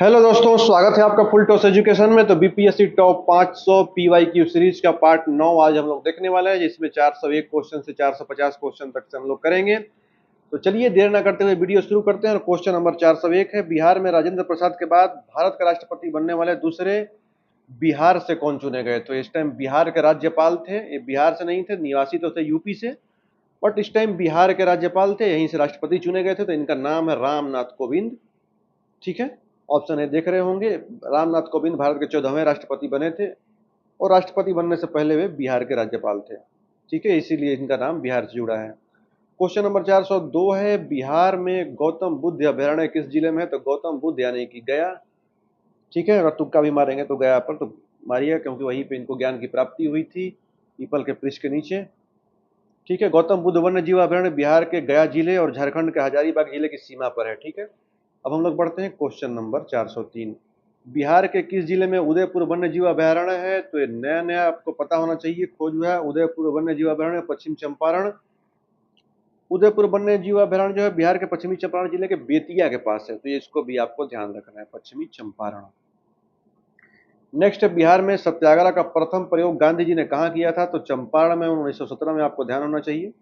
Hello दोस्तों, स्वागत है आपका फुल टॉस एजुकेशन में। तो बीपीएससी टॉप 500 पीवाईक्यू सीरीज का पार्ट 9 आज हम लोग देखने वाले हैं, जिसमें 401 क्वेश्चन से 450 क्वेश्चन तक से हम लोग करेंगे। तो चलिए देर ना करते हुए वीडियो शुरू करते हैं। और क्वेश्चन नंबर 401 है, बिहार में राजेंद्र प्रसाद के बाद भारत का राष्ट्रपति बनने वाले दूसरे बिहार से कौन चुने गए। तो इस टाइम बिहार के राज्यपाल थे, ये बिहार से नहीं थे, निवासी तो थे यूपी से, बट इस टाइम बिहार के राज्यपाल थे, यहीं से राष्ट्रपति चुने गए थे। तो इनका नाम है रामनाथ कोविंद। ठीक है, ऑप्शन ए देख रहे होंगे। रामनाथ कोविंद भारत के 14वें राष्ट्रपति बने थे और राष्ट्रपति बनने से पहले वे बिहार के राज्यपाल थे। ठीक है, इसीलिए इनका नाम बिहार से जुड़ा है। क्वेश्चन नंबर 402 है, बिहार में गौतम बुद्ध अभयारण्य किस जिले में है। तो गौतम बुद्ध यानी कि गया। ठीक है, अगर तुक्का भी मारेंगे तो गया पर तो मारिए, क्योंकि वहीं पे इनको ज्ञान की प्राप्ति हुई थी, पीपल के वृक्ष के नीचे। ठीक है, गौतम बुद्ध वन्य जीव अभयारण्य बिहार के गया जिले और झारखंड के हजारीबाग जिले की सीमा पर है। ठीक है, अब हम लोग बढ़ते हैं क्वेश्चन नंबर 403। बिहार के किस जिले में उदयपुर वन्य जीव अभयारण्य है। तो ये नया नया आपको पता होना चाहिए, खोज हुआ है। उदयपुर वन्य जीव अभयारण्य पश्चिम चंपारण। उदयपुर वन्य जीव अभयारण्य जो है बिहार के पश्चिमी चंपारण जिले के बेतिया के पास है, तो ये इसको भी आपको ध्यान रखना है, पश्चिमी चंपारण। नेक्स्ट, बिहार में सत्याग्रह का प्रथम प्रयोग गांधी जी ने कहाँ किया था। तो चंपारण में 1917 में, आपको ध्यान होना चाहिए।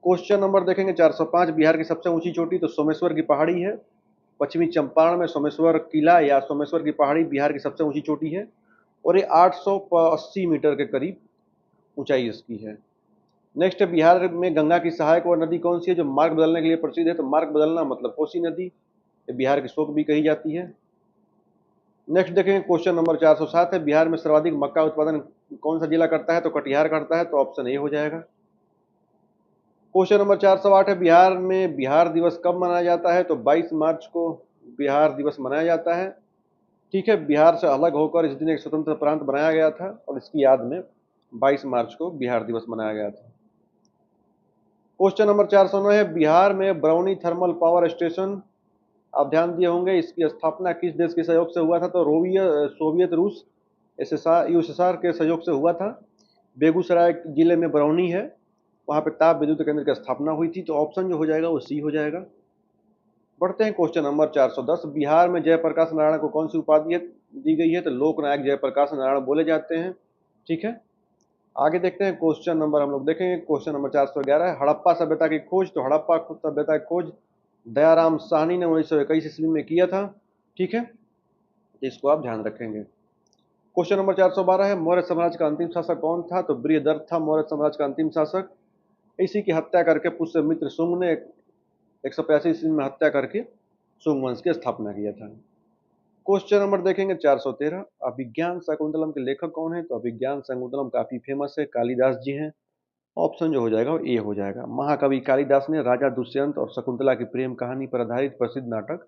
क्वेश्चन नंबर देखेंगे 405, बिहार की सबसे ऊंची चोटी तो सोमेश्वर की पहाड़ी है। पश्चिमी चंपारण में सोमेश्वर किला या सोमेश्वर की पहाड़ी बिहार की सबसे ऊंची चोटी है और ये 880 मीटर के करीब ऊंचाई इसकी है। नेक्स्ट, बिहार में गंगा की सहायक और नदी कौन सी है जो मार्ग बदलने के लिए प्रसिद्ध है। तो मार्ग बदलना मतलब कोसी नदी, ये बिहार की शोक भी कही जाती है। नेक्स्ट देखेंगे क्वेश्चन नंबर 407 है, बिहार में सर्वाधिक मक्का उत्पादन कौन सा जिला करता है। तो कटिहार करता है, तो ऑप्शन ए हो जाएगा। क्वेश्चन नंबर 408 है, बिहार में बिहार दिवस कब मनाया जाता है। तो 22 मार्च को बिहार दिवस मनाया जाता है। ठीक है, बिहार से अलग होकर इस दिन एक स्वतंत्र प्रांत बनाया गया था और इसकी याद में 22 मार्च को बिहार दिवस मनाया गया था। क्वेश्चन नंबर 409 है, बिहार में बरौनी थर्मल पावर स्टेशन, आप ध्यान दिए होंगे, इसकी स्थापना किस देश के सहयोग से हुआ था। तो सोवियत रूस यूएसएसआर के सहयोग से हुआ था। बेगूसराय जिले में बरौनी है, वहाँ पे ताप विद्युत केंद्र की स्थापना हुई थी। तो ऑप्शन जो हो जाएगा वो सी हो जाएगा। बढ़ते हैं क्वेश्चन नंबर 410, बिहार में जयप्रकाश नारायण को कौन सी उपाधि दी गई है। तो लोकनायक जयप्रकाश नारायण बोले जाते हैं। ठीक है, आगे देखते हैं क्वेश्चन नंबर हम लोग देखेंगे। क्वेश्चन नंबर 411 है, हड़प्पा सभ्यता की खोज। तो हड़प्पा सभ्यता की खोज दयाराम साहनी ने 1921 ईस्वी में किया था। ठीक है, इसको आप ध्यान रखेंगे। क्वेश्चन नंबर 412 है, मौर्य साम्राज्य का अंतिम शासक कौन था। तो बृहदर्थ था मौर्य साम्राज्य का अंतिम शासक। इसी की हत्या करके पुष्यमित्र शुंग ने 185 ईस्वी में हत्या करके शुंग वंश की स्थापना किया था। क्वेश्चन नंबर देखेंगे 413, अभिज्ञान शाकुंतलम के लेखक कौन है। तो अभिज्ञान शाकुंतलम काफी फेमस है, कालिदास जी हैं। ऑप्शन जो हो जाएगा वो ए हो जाएगा। महाकवि कालिदास ने राजा दुष्यंत और शकुंतला की प्रेम कहानी पर आधारित प्रसिद्ध नाटक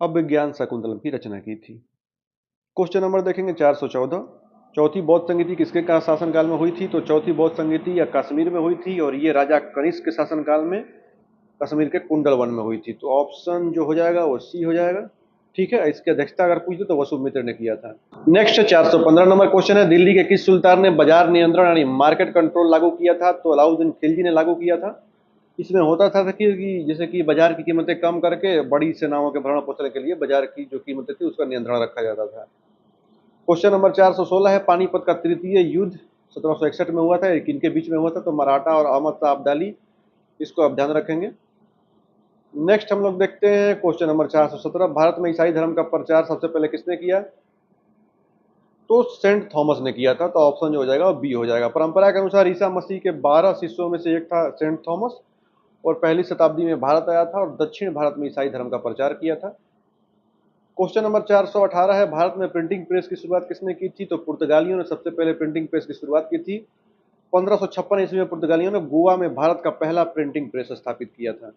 अभिज्ञान शाकुंतलम की रचना की थी। क्वेश्चन नंबर देखेंगे 414, चौथी बौद्ध संगीति किसके का शासनकाल में हुई थी। तो चौथी बौद्ध संगीति या कश्मीर में हुई थी और ये राजा कनिष्क के शासनकाल में कश्मीर के कुंडल वन में हुई थी। तो ऑप्शन जो हो जाएगा वो सी हो जाएगा। ठीक है, इसकी अध्यक्षता अगर पूछे तो वसुमित्र ने किया था। नेक्स्ट 415 नंबर क्वेश्चन है, दिल्ली के किस सुल्तान ने बाजार नियंत्रण यानी मार्केट कंट्रोल लागू किया था। तो अलाउद्दीन खिलजी ने लागू किया था। इसमें होता था कि जैसे कि बाजार की कीमतें कम करके बड़ी सेनाओं के भरण पोषण के लिए बाजार की जो कीमतें थी उसका नियंत्रण रखा जाता था। क्वेश्चन नंबर 416 है, पानीपत का तृतीय युद्ध 1761 में हुआ था, किनके बीच में हुआ था। तो मराठा और अहमद शाह अब्दाली, इसको आप ध्यान रखेंगे। नेक्स्ट हम लोग देखते हैं क्वेश्चन नंबर 417, भारत में ईसाई धर्म का प्रचार सबसे पहले किसने किया। तो सेंट थॉमस ने किया था। तो ऑप्शन जो हो जाएगा वो बी हो जाएगा। परंपरा के अनुसार ईसा मसीह के 12 शिष्यों में से एक था सेंट थॉमस और पहली शताब्दी में भारत आया था और दक्षिण भारत में ईसाई धर्म का प्रचार किया था। क्वेश्चन नंबर 418 है, भारत में प्रिंटिंग प्रेस की शुरुआत किसने की थी। तो पुर्तगालियों ने सबसे पहले प्रिंटिंग प्रेस की शुरुआत की थी। 1556 ईस्वी में पुर्तगालियों ने गोवा में भारत का पहला प्रिंटिंग प्रेस स्थापित किया था।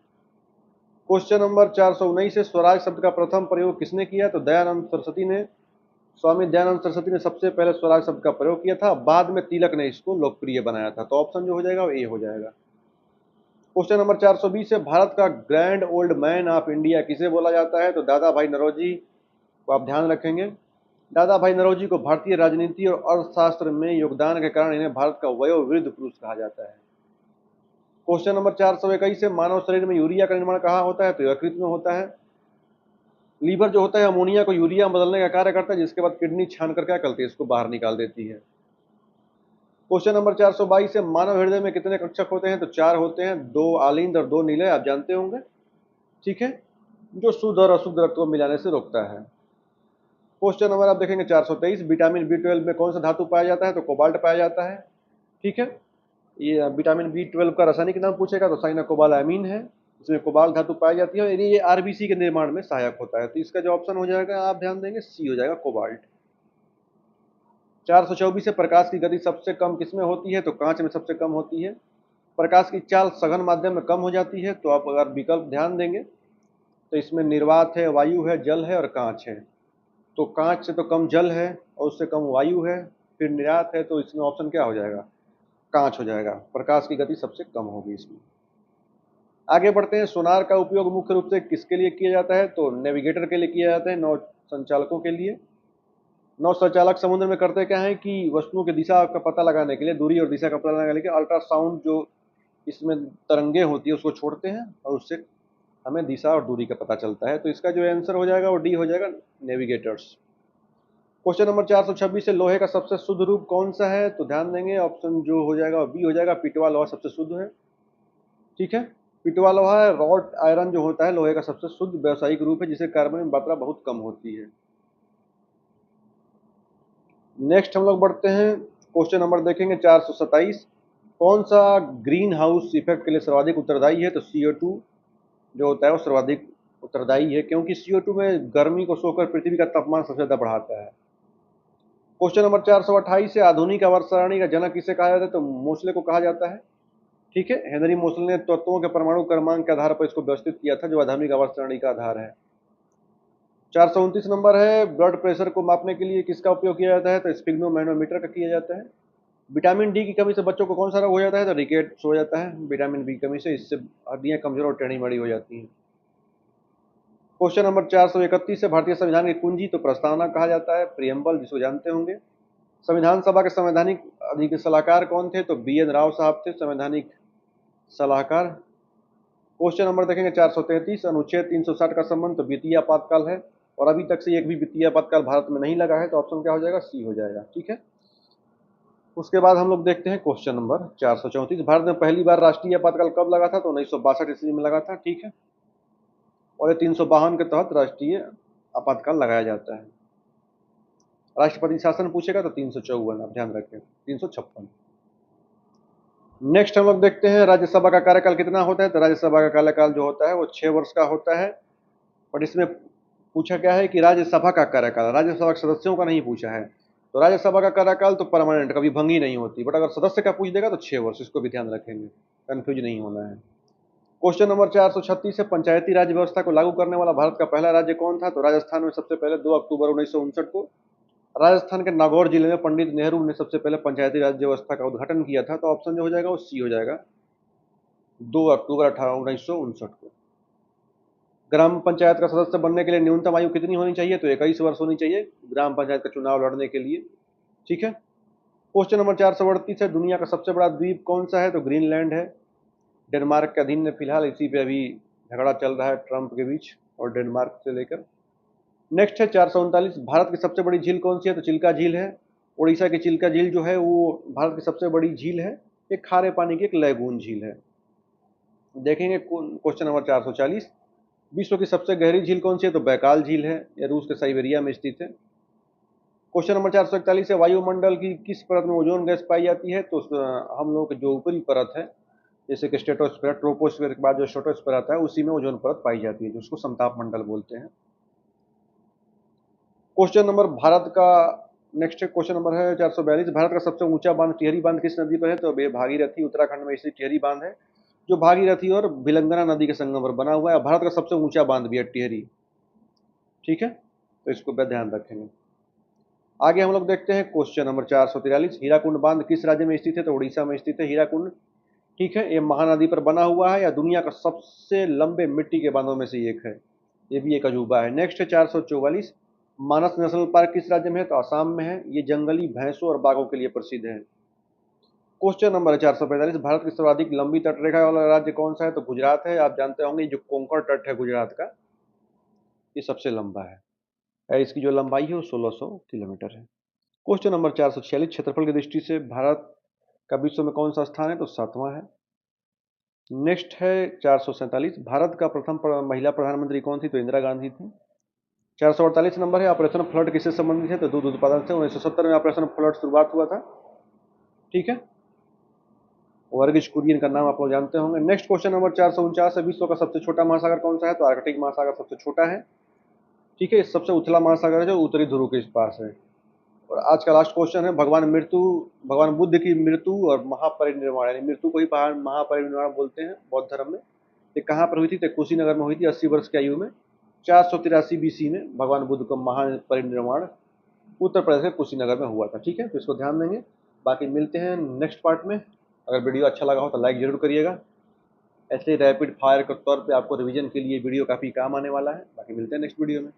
क्वेश्चन नंबर 419 है, स्वराज शब्द का प्रथम प्रयोग किसने किया। तो दयानंद सरस्वती ने, स्वामी दयानंद सरस्वती ने सबसे पहले स्वराज शब्द का प्रयोग किया था, बाद में तिलक ने इसको लोकप्रिय बनाया था। तो ऑप्शन जो हो जाएगा वो ए हो जाएगा। क्वेश्चन नंबर 420 है, भारत का grand old man of India किसे बोला जाता है। तो दादा भाई नौरोजी को आप ध्यान रखेंगे। दादा भाई नौरोजी को भारतीय राजनीति और अर्थशास्त्र में योगदान के कारण इन्हें भारत का वयोवृद्ध पुरुष कहा जाता है। क्वेश्चन नंबर 421 है, मानव शरीर में यूरिया का निर्माण कहाँ होता है। तो यकृत में होता है। लीवर जो होता है अमोनिया को यूरिया में बदलने का कार्य करता है, जिसके बाद किडनी छान कर क्या करती है, इसको बाहर निकाल देती है। क्वेश्चन नंबर 422 है, मानव हृदय में कितने कक्षक होते हैं? तो 4 होते हैं, 2 आलिंद और 2 नीले, आप जानते होंगे, ठीक है, जो शुद्ध और अशुद्ध रक्त को मिलाने से रोकता है। क्वेश्चन नंबर आप देखेंगे 423, विटामिन B12 में कौन सा धातु पाया जाता है? तो कोबाल्ट पाया जाता है, ठीक है। ये विटामिन B12 का रासायनिक नाम पूछेगा तो साइनाकोबालामीन है, इसमें कोबाल्ट धातु पाई जाती है और ये आरबीसी के निर्माण में सहायक होता है। तो इसका जो ऑप्शन हो जाएगा, आप ध्यान देंगे, सी हो जाएगा, कोबाल्ट। 424 से, प्रकाश की गति सबसे कम किसमें होती है? तो कांच में सबसे कम होती है। प्रकाश की चाल सघन माध्यम में कम हो जाती है। तो आप अगर विकल्प ध्यान देंगे तो इसमें निर्वात है, वायु है, जल है और कांच है। तो कांच से तो कम जल है और उससे कम वायु है, फिर निर्वात है, तो इसमें ऑप्शन क्या हो जाएगा? कांच हो जाएगा। प्रकाश की गति सबसे कम होगी इसमें। आगे बढ़ते हैं। सोनार का उपयोग मुख्य रूप से किसके लिए किया जाता है? तो नेविगेटर के लिए किया जाता है, नौ संचालकों के लिए। नौ संचालक समुद्र में करते क्या है कि वस्तुओं की दिशा का पता लगाने के लिए, दूरी और दिशा का पता लगाने के लिए अल्ट्रासाउंड जो इसमें तरंगे होती है उसको छोड़ते हैं और उससे हमें दिशा और दूरी का पता चलता है। तो इसका जो आंसर हो जाएगा वो डी हो जाएगा, नेविगेटर्स। क्वेश्चन नंबर 426 से, लोहे का सबसे शुद्ध रूप कौन सा है? तो ध्यान देंगे, ऑप्शन जो हो जाएगा बी हो जाएगा, पिटवा लोहा सबसे शुद्ध है, ठीक है। पिटवा लोहा है, रॉट आयरन जो होता है लोहे का सबसे शुद्ध व्यावसायिक रूप है, जिसे कार्बन की मात्रा बहुत कम होती है। नेक्स्ट हम लोग बढ़ते हैं। क्वेश्चन नंबर देखेंगे 427, कौन सा ग्रीन हाउस इफेक्ट के लिए सर्वाधिक उत्तरदायी है? तो CO2 जो होता है वो सर्वाधिक उत्तरदायी है, क्योंकि CO2 में गर्मी को सोखकर पृथ्वी का तापमान सबसे ज्यादा बढ़ाता है। क्वेश्चन नंबर 428 से, आधुनिक आवर्त सारणी का जनक किसे कहा जाता है? तो मोसले को कहा जाता है, ठीक है। हेनरी मोसले ने तत्वों के परमाणु क्रमांक के आधार पर इसको व्यवस्थित किया था, जो आधुनिक आवर्त सारणी का आधार है। 429 नंबर है, ब्लड प्रेशर को मापने के लिए किसका उपयोग किया जाता है? तो स्पिग्नोमैनोमीटर का किया जाता है। विटामिन डी की कमी से बच्चों को कौन सा रोग हो जाता है? तो रिकेट्स हो जाता है विटामिन बी की कमी से, इससे हड्डियां कमजोर और टेढ़ी मेढ़ी हो जाती हैं। क्वेश्चन नंबर 431 से, भारतीय संविधान की कुंजी तो प्रस्तावना कहा जाता है, प्रियम्बल, जिसको जानते होंगे। संविधान सभा के संवैधानिक अधिक सलाहकार कौन थे? तो BN राव साहब थे संवैधानिक सलाहकार। क्वेश्चन नंबर देखेंगे 433, अनुच्छेद 360 का संबंध तो वित्तीय आपातकाल है, और अभी तक से एक भी वित्तीय आपातकाल भारत में नहीं लगा है, तो ऑप्शन क्या हो जाएगा? सी हो जाएगा, ठीक है। उसके बाद हम लोग देखते हैं क्वेश्चन नंबर 434, भारत में पहली बार राष्ट्रीय आपातकाल कब लगा था? तो 1962 ईस्वी में लगा था, ठीक है। और ये 352 के तहत राष्ट्रीय आपातकाल लगाया जाता है। राष्ट्रपति शासन पूछेगा तो 354, आप ध्यान रखें, 356। नेक्स्ट हम लोग देखते हैं, राज्यसभा का कार्यकाल कितना होता है? तो राज्यसभा का कार्यकाल जो होता है वो 6 वर्ष का होता है। और इसमें पूछा क्या है कि राज्यसभा का कार्यकाल, राज्यसभा के सदस्यों का नहीं पूछा है। तो राज्यसभा का कार्यकाल तो परमानेंट, कभी भंगी नहीं होती, बट अगर सदस्य का पूछ देगा तो 6 वर्ष, इसको भी ध्यान रखेंगे, कंफ्यूज नहीं होना है। क्वेश्चन नंबर 436 है, पंचायती राज व्यवस्था को लागू करने वाला भारत का पहला राज्य कौन था? तो राजस्थान में सबसे पहले 2 अक्टूबर 1959 को राजस्थान के नागौर जिले में पंडित नेहरू ने सबसे पहले पंचायती राज व्यवस्था का उद्घाटन किया था। तो ऑप्शन जो हो जाएगा वो सी हो जाएगा, 2 अक्टूबर 1959 को। ग्राम पंचायत का सदस्य बनने के लिए न्यूनतम आयु कितनी होनी चाहिए? तो 21 वर्ष होनी चाहिए ग्राम पंचायत का चुनाव लड़ने के लिए, ठीक है। क्वेश्चन नंबर 438 है, दुनिया का सबसे बड़ा द्वीप कौन सा है? तो ग्रीनलैंड है, डेनमार्क के अधीन है फिलहाल, इसी पे अभी झगड़ा चल रहा है ट्रंप के बीच और डेनमार्क से लेकर। नेक्स्ट है 439, भारत की सबसे बड़ी झील कौन सी है? तो चिल्का झील है। उड़ीसा की चिल्का झील जो है वो भारत की सबसे बड़ी झील है, एक खारे पानी की एक लैगून झील है। देखेंगे क्वेश्चन नंबर 440, विश्व की सबसे गहरी झील कौन सी है? तो बैकाल झील है, यह रूस के साइबेरिया में स्थित है। क्वेश्चन नंबर 441 है, वायुमंडल की किस परत में ओजोन गैस पाई जाती है? तो हम लोग की जो ऊपरी परत है, जैसे कि स्ट्रेटोस्फीयर, ट्रोपोस्फीयर के बाद जो स्ट्रेटोस्फीयर आता है, उसी में ओजोन परत पाई जाती है, जिसको समताप मंडल बोलते हैं। क्वेश्चन नंबर भारत का नेक्स्ट क्वेश्चन नंबर है 442, भारत का सबसे ऊंचा बांध टिहरी बांध किस नदी पर है? तो भागीरथी, उत्तराखंड में स्थित टिहरी बांध है, जो भागीरथी और भिलंगना नदी के संगम पर बना हुआ है। भारत का सबसे ऊंचा बांध भी है टिहरी, ठीक है, तो इसको पे ध्यान रखेंगे। आगे हम लोग देखते हैं क्वेश्चन नंबर 443, हीराकुंड बांध किस राज्य में स्थित है? तो उड़ीसा में स्थित है हीराकुंड, ठीक है। ये महानदी पर बना हुआ है, या दुनिया का सबसे लंबे मिट्टी के बांधों में से एक है, ये भी एक अजूबा है। नेक्स्ट है 444, मानस नेशनल पार्क किस राज्य में है? तो आसाम में है, ये जंगली भैंसों और बाघों के लिए प्रसिद्ध है। क्वेश्चन नंबर 445, भारत की सर्वाधिक लंबी तटरेखा वाला राज्य कौन सा है? तो गुजरात है, आप जानते होंगे जो कोंकण तट है गुजरात का, ये सबसे लंबा है और इसकी जो लंबाई है वो 1600 किलोमीटर है। क्वेश्चन नंबर 446, क्षेत्रफल की दृष्टि से भारत का विश्व में कौन सा स्थान है? तो 7वां है। नेक्स्ट है 447, भारत का प्रथम महिला प्रधानमंत्री कौन थी? तो इंदिरा गांधी थी। 448 नंबर है, ऑपरेशन फ्लड किससे संबंधित है? तो दूध उत्पादन से। 1970 में ऑपरेशन फ्लड शुरुआत हुआ था। ठीक है, वर्गीज कुरियन का नाम आप लोग जानते होंगे। नेक्स्ट क्वेश्चन नंबर 449 है, विश्व का सबसे छोटा महासागर कौन सा है? तो आर्कटिक महासागर सबसे छोटा है। ठीक है, सबसे उथला महासागर है जो उत्तरी ध्रुव के पास है। और आज का लास्ट क्वेश्चन है, भगवान बुद्ध की मृत्यु और महापरिनिर्वाण, यानी मृत्यु को ही महापरिनिर्वाण बोलते हैं बौद्ध धर्म में, ये कहाँ पर हुई थी? तो कुशीनगर में हुई थी 80 वर्ष की आयु में। 483 BC में भगवान बुद्ध का महापरिनिर्वाण उत्तर प्रदेश के कुशीनगर में हुआ था। ठीक है, तो इसको ध्यान देंगे। बाकी मिलते हैं नेक्स्ट पार्ट में। अगर वीडियो अच्छा लगा हो तो लाइक जरूर करिएगा। ऐसे रैपिड फायर के तौर पे आपको रिवीजन के लिए वीडियो काफ़ी काम आने वाला है। बाकी मिलते हैं नेक्स्ट वीडियो में।